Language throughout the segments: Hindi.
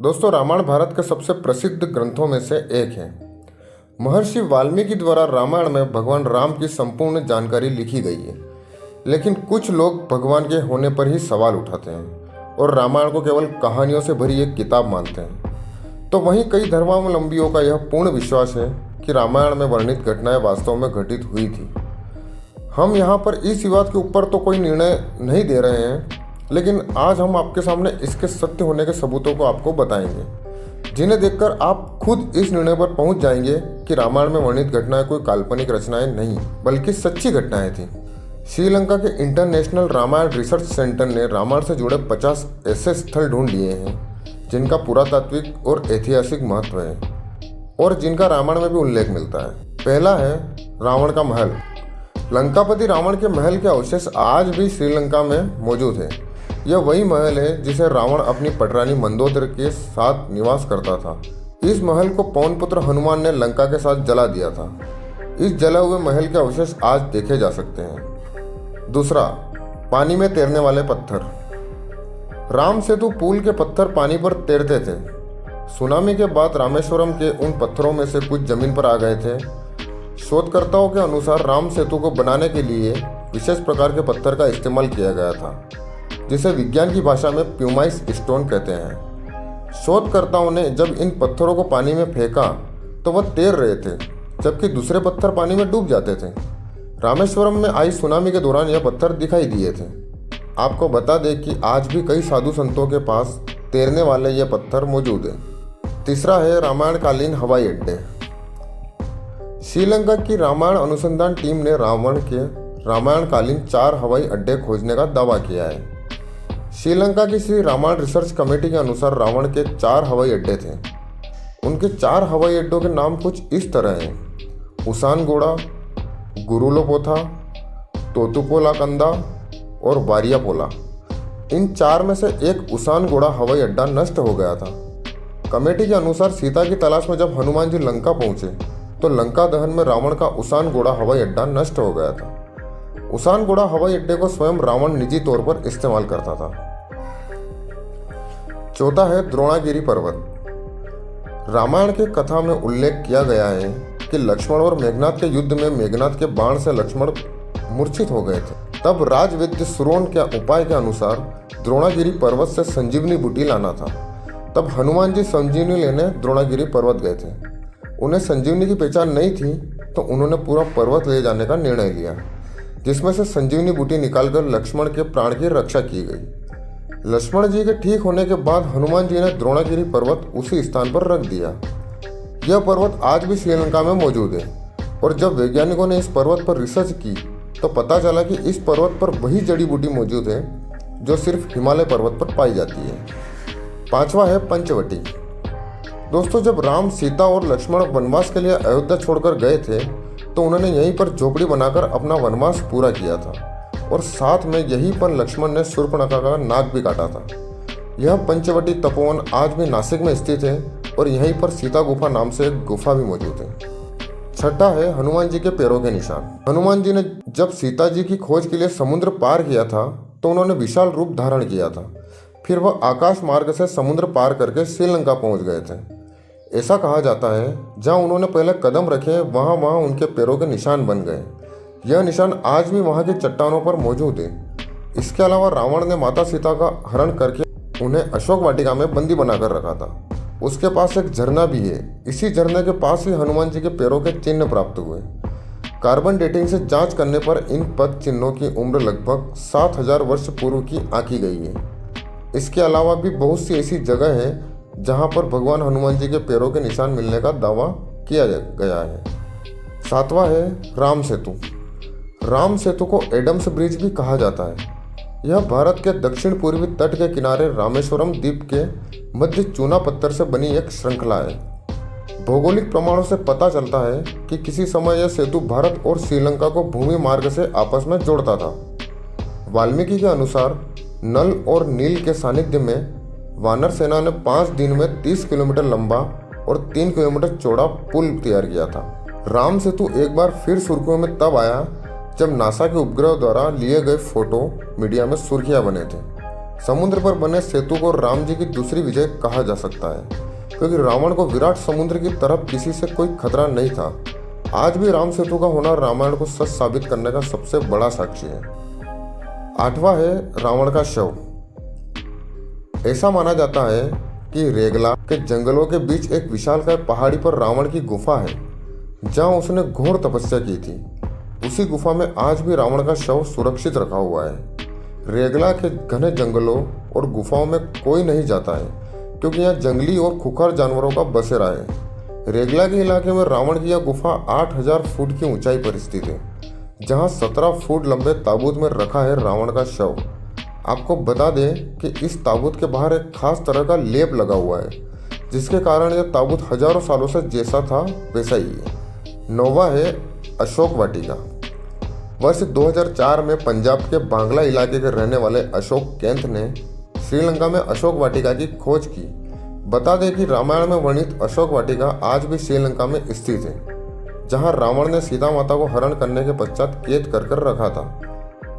दोस्तों, रामायण भारत के सबसे प्रसिद्ध ग्रंथों में से एक है। महर्षि वाल्मीकि द्वारा रामायण में भगवान राम की संपूर्ण जानकारी लिखी गई है। लेकिन कुछ लोग भगवान के होने पर ही सवाल उठाते हैं और रामायण को केवल कहानियों से भरी एक किताब मानते हैं। तो वहीं कई धर्मावलंबियों का यह पूर्ण विश्वास है कि रामायण में वर्णित घटनाएं वास्तव में घटित हुई थी। हम यहाँ पर इस विवाद के ऊपर तो कोई निर्णय नहीं दे रहे हैं, लेकिन आज हम आपके सामने इसके सत्य होने के सबूतों को आपको बताएंगे, जिन्हें देखकर आप खुद इस निर्णय पर पहुंच जाएंगे कि रामायण में वर्णित घटनाएं कोई काल्पनिक रचनाएं नहीं बल्कि सच्ची घटनाएं थीं। श्रीलंका के इंटरनेशनल रामायण रिसर्च सेंटर ने रामायण से जुड़े 50 ऐसे स्थल ढूंढ लिए हैं जिनका पुरातात्विक और ऐतिहासिक महत्व है और जिनका रामायण में भी उल्लेख मिलता है। पहला है रावण का महल। लंकापति रावण के महल के अवशेष आज भी श्रीलंका में मौजूद है। यह वही महल है जिसे रावण अपनी पटरानी मंदोदरी के साथ निवास करता था। इस महल को पवन पुत्र हनुमान ने लंका के साथ जला दिया था। इस जले हुए महल के अवशेष आज देखे जा सकते हैं। दूसरा, पानी में तैरने वाले पत्थर। राम सेतु पुल के पत्थर पानी पर तैरते थे। सुनामी के बाद रामेश्वरम के उन पत्थरों में से कुछ जमीन पर आ गए थे। शोधकर्ताओं के अनुसार राम सेतु को बनाने के लिए विशेष प्रकार के पत्थर का इस्तेमाल किया गया था, जिसे विज्ञान की भाषा में प्यूमाइस स्टोन कहते हैं। शोधकर्ताओं ने जब इन पत्थरों को पानी में फेंका तो वह तैर रहे थे, जबकि दूसरे पत्थर पानी में डूब जाते थे। रामेश्वरम में आई सुनामी के दौरान यह पत्थर दिखाई दिए थे। आपको बता दें कि आज भी कई साधु संतों के पास तैरने वाले ये पत्थर मौजूद हैं। तीसरा है रामायणकालीन हवाई अड्डे। श्रीलंका की रामायण अनुसंधान टीम ने रामायणकालीन 4 हवाई अड्डे खोजने का दावा किया है। श्रीलंका की श्री रामायण रिसर्च कमेटी के अनुसार रावण के 4 हवाई अड्डे थे। उनके 4 हवाई अड्डों के नाम कुछ इस तरह हैं: उसानगोड़ा, गुरुलोपोथा, तोतुपोला कंदा और वारियापोला। इन 4 में से एक उसानगोड़ा हवाई अड्डा नष्ट हो गया था। कमेटी के अनुसार सीता की तलाश में जब हनुमान जी लंका पहुंचे तो लंका दहन में रावण का उसानगोड़ा हवाई अड्डा नष्ट हो गया था। उसानगोड़ा हवाई अड्डे को स्वयं रावण निजी तौर पर इस्तेमाल करता था। चौथा है द्रोणागिरी पर्वत। रामायण की कथा में उल्लेख किया गया है कि लक्ष्मण और मेघनाथ के युद्ध में मेघनाथ के बाण से लक्ष्मण मूर्छित हो गए थे। तब राजवैद्य सुरोण के उपाय के अनुसार द्रोणागिरी पर्वत से संजीवनी बूटी लाना था। तब हनुमान जी संजीवनी लेने द्रोणागिरी पर्वत गए थे। उन्हें संजीवनी की पहचान नहीं थी तो उन्होंने पूरा पर्वत ले जाने का निर्णय लिया, जिसमें से संजीवनी बूटी निकालकर लक्ष्मण के प्राण की रक्षा की गई। लक्ष्मण जी के ठीक होने के बाद हनुमान जी ने द्रोणागिरी पर्वत उसी स्थान पर रख दिया। यह पर्वत आज भी श्रीलंका में मौजूद है और जब वैज्ञानिकों ने इस पर्वत पर रिसर्च की तो पता चला कि इस पर्वत पर वही जड़ी बूटी मौजूद है जो सिर्फ हिमालय पर्वत पर पाई जाती है। पांचवा है पंचवटी। दोस्तों, जब राम, सीता और लक्ष्मण वनवास के लिए अयोध्या छोड़कर गए थे तो उन्होंने यहीं पर झोपड़ी बनाकर अपना वनवास पूरा किया था और साथ में यहीं पर लक्ष्मण ने शूर्पणखा का नाक भी काटा था। यह पंचवटी तपोवन आज भी नासिक में स्थित है और यहीं पर सीता गुफा नाम से एक गुफा भी मौजूद है। छठा है हनुमान जी के पैरों के निशान। हनुमान जी ने जब सीता जी की खोज के लिए समुद्र पार किया था तो उन्होंने विशाल रूप धारण किया था। फिर वह आकाश मार्ग से समुद्र पार करके श्रीलंका पहुंच गए थे। ऐसा कहा जाता है जहां उन्होंने पहले कदम रखे वहां उनके पैरों के निशान बन गए। यह निशान आज भी वहां की चट्टानों पर मौजूद है। इसके अलावा रावण ने माता सीता का हरण करके उन्हें अशोक वाटिका में बंदी बनाकर रखा था। उसके पास एक झरना भी है। इसी झरने के पास ही हनुमान जी के पैरों के चिन्ह प्राप्त हुए। कार्बन डेटिंग से जांच करने पर इन पद चिन्हों की उम्र लगभग 7000 वर्ष पूर्व की आंकी गई है। इसके अलावा भी बहुत सी ऐसी जगह है जहां पर भगवान हनुमान जी के पैरों के निशान मिलने का दावा किया गया है। सातवां है राम सेतु। राम सेतु को एडम्स ब्रिज भी कहा जाता है। यह भारत के दक्षिण पूर्वी तट के किनारे रामेश्वरम द्वीप के मध्य चूना पत्थर से बनी एक श्रृंखला है। भौगोलिक प्रमाणों से पता चलता है कि किसी समय यह सेतु भारत और श्रीलंका को भूमि मार्ग से आपस में जोड़ता था। वाल्मीकि के अनुसार नल और नील के सानिध्य में वानर सेना ने 5 दिन में 30 किलोमीटर लंबा और 3 किलोमीटर चौड़ा पुल तैयार किया था। राम सेतु एक बार फिर सुर्खियों में तब आया जब नासा के उपग्रह द्वारा लिए गए फोटो मीडिया में सुर्खियां बने थे। समुद्र पर बने सेतु को राम जी की दूसरी विजय कहा जा सकता है, क्योंकि रावण को विराट समुद्र की तरफ किसी से कोई खतरा नहीं था। आज भी राम सेतु का होना रामायण को सच साबित करने का सबसे बड़ा साक्षी है। 8वां है रावण का शव। ऐसा माना जाता है कि रेगला के जंगलों के बीच एक विशालकाय पहाड़ी पर रावण की गुफा है, जहां उसने घोर तपस्या की थी। उसी गुफा में आज भी रावण का शव सुरक्षित रखा हुआ है। रेगला के घने जंगलों और गुफाओं में कोई नहीं जाता है, क्योंकि यहाँ जंगली और खुखार जानवरों का बसेरा है। रेगला के इलाके में रावण की यह गुफा 8000 फुट की ऊंचाई पर स्थित है, जहाँ 17 फुट लंबे ताबूत में रखा है रावण का शव। आपको बता दें कि इस ताबूत के बाहर एक खास तरह का लेप लगा हुआ है, जिसके कारण यह ताबूत हजारों सालों से जैसा था वैसा ही है। 9वां है अशोक वाटिका। वर्ष 2004 में पंजाब के बांग्ला इलाके के रहने वाले अशोक केंथ ने श्रीलंका में अशोक वाटिका की खोज की। बता दें कि रामायण में वर्णित अशोक वाटिका आज भी श्रीलंका में स्थित है, जहां रावण ने सीता माता को हरण करने के पश्चात कैद कर रखा था।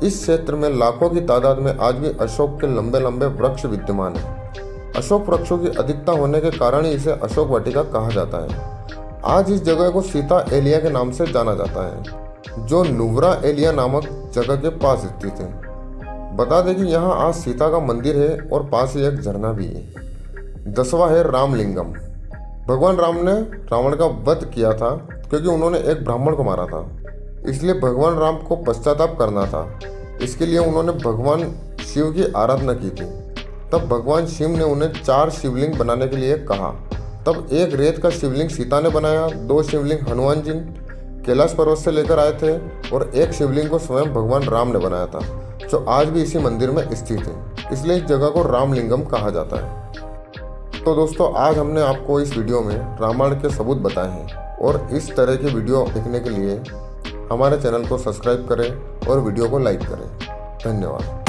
इस क्षेत्र में लाखों की तादाद में आज भी अशोक के लंबे लंबे वृक्ष विद्यमान है। अशोक वृक्षों की अधिकता होने के कारण ही इसे अशोक वाटिका कहा जाता है। आज इस जगह को सीता एलिया के नाम से जाना जाता है, जो नुब्रा एलिया नामक जगह के पास स्थित है। बता दें कि यहाँ आज सीता का मंदिर है और पास ही एक झरना भी है। 10वां है रामलिंगम। भगवान राम ने रावण का वध किया था, क्योंकि उन्होंने एक ब्राह्मण को मारा था। इसलिए भगवान राम को पश्चाताप करना था। इसके लिए उन्होंने भगवान शिव की आराधना की थी। तब भगवान शिव ने उन्हें 4 शिवलिंग बनाने के लिए कहा। तब एक रेत का शिवलिंग सीता ने बनाया, 2 शिवलिंग हनुमान जी कैलाश पर्वत से लेकर आए थे और एक शिवलिंग को स्वयं भगवान राम ने बनाया था, जो आज भी इसी मंदिर में स्थित है। इसलिए इस जगह को रामलिंगम कहा जाता है। तो दोस्तों, आज हमने आपको इस वीडियो में रामायण के सबूत बताए हैं, और इस तरह के वीडियो देखने के लिए हमारे चैनल को सब्सक्राइब करें और वीडियो को लाइक करें। धन्यवाद।